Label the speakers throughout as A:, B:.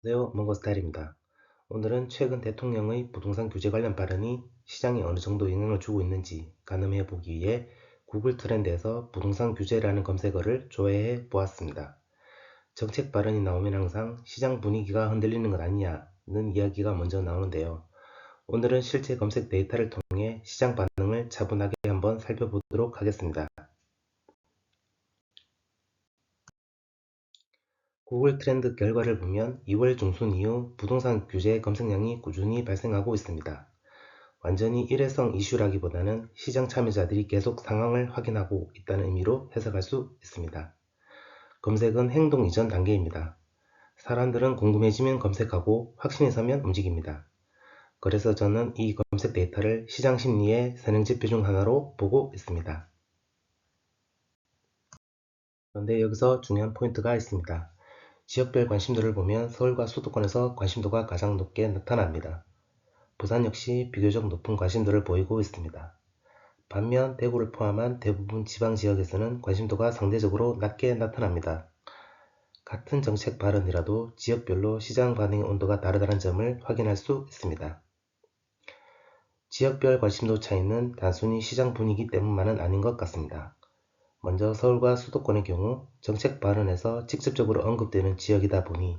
A: 안녕하세요. 몽고스타일입니다. 오늘은 최근 대통령의 부동산 규제 관련 발언이 시장에 어느 정도 영향을 주고 있는지 가늠해 보기 위해 구글 트렌드에서 부동산 규제라는 검색어를 조회해 보았습니다. 정책 발언이 나오면 항상 시장 분위기가 흔들리는 것 아니냐는 이야기가 먼저 나오는데요. 오늘은 실제 검색 데이터를 통해 시장 반응을 차분하게 한번 살펴보도록 하겠습니다. 구글 트렌드 결과를 보면 2월 중순 이후 부동산 규제 검색량이 꾸준히 발생하고 있습니다. 완전히 일회성 이슈라기보다는 시장 참여자들이 계속 상황을 확인하고 있다는 의미로 해석할 수 있습니다. 검색은 행동 이전 단계입니다. 사람들은 궁금해지면 검색하고 확신이 서면 움직입니다. 그래서 저는 이 검색 데이터를 시장 심리의 선행지표 중 하나로 보고 있습니다. 그런데 여기서 중요한 포인트가 있습니다. 지역별 관심도를 보면 서울과 수도권에서 관심도가 가장 높게 나타납니다. 부산 역시 비교적 높은 관심도를 보이고 있습니다. 반면 대구를 포함한 대부분 지방 지역에서는 관심도가 상대적으로 낮게 나타납니다. 같은 정책 발언이라도 지역별로 시장 반응의 온도가 다르다는 점을 확인할 수 있습니다. 지역별 관심도 차이는 단순히 시장 분위기 때문만은 아닌 것 같습니다. 먼저 서울과 수도권의 경우 정책 발언에서 직접적으로 언급되는 지역이다 보니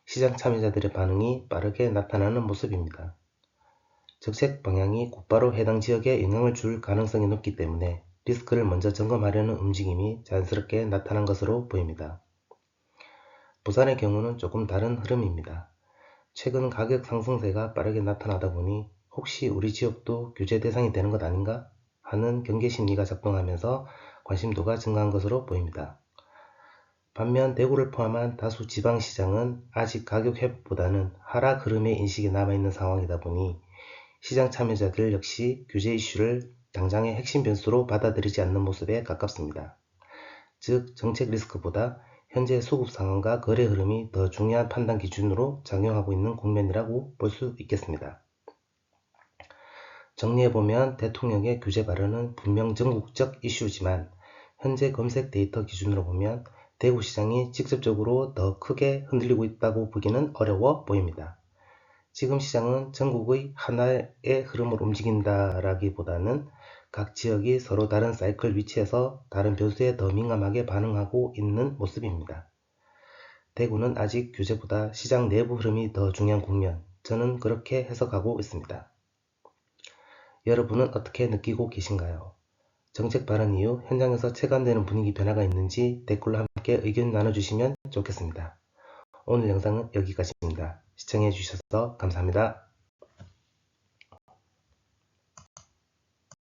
A: 시장 참여자들의 반응이 빠르게 나타나는 모습입니다. 정책 방향이 곧바로 해당 지역에 영향을 줄 가능성이 높기 때문에 리스크를 먼저 점검하려는 움직임이 자연스럽게 나타난 것으로 보입니다. 부산의 경우는 조금 다른 흐름입니다. 최근 가격 상승세가 빠르게 나타나다 보니 혹시 우리 지역도 규제 대상이 되는 것 아닌가 하는 경계 심리가 작동하면서 관심도가 증가한 것으로 보입니다. 반면 대구를 포함한 다수 지방시장은 아직 가격 회복보다는 하락 흐름의 인식이 남아있는 상황이다 보니 시장 참여자들 역시 규제 이슈를 당장의 핵심 변수로 받아들이지 않는 모습에 가깝습니다. 즉 정책 리스크보다 현재 수급 상황과 거래 흐름이 더 중요한 판단 기준으로 작용하고 있는 국면이라고 볼 수 있겠습니다. 정리해보면 대통령의 규제 발언은 분명 전국적 이슈지만 현재 검색 데이터 기준으로 보면 대구시장이 직접적으로 더 크게 흔들리고 있다고 보기는 어려워 보입니다. 지금 시장은 전국의 하나의 흐름으로 움직인다라기보다는 각 지역이 서로 다른 사이클 위치에서 다른 변수에 더 민감하게 반응하고 있는 모습입니다. 대구는 아직 규제보다 시장 내부 흐름이 더 중요한 국면, 저는 그렇게 해석하고 있습니다. 여러분은 어떻게 느끼고 계신가요? 정책 발언 이후 현장에서 체감되는 분위기 변화가 있는지 댓글로 함께 의견 나눠주시면 좋겠습니다. 오늘 영상은 여기까지입니다. 시청해주셔서 감사합니다.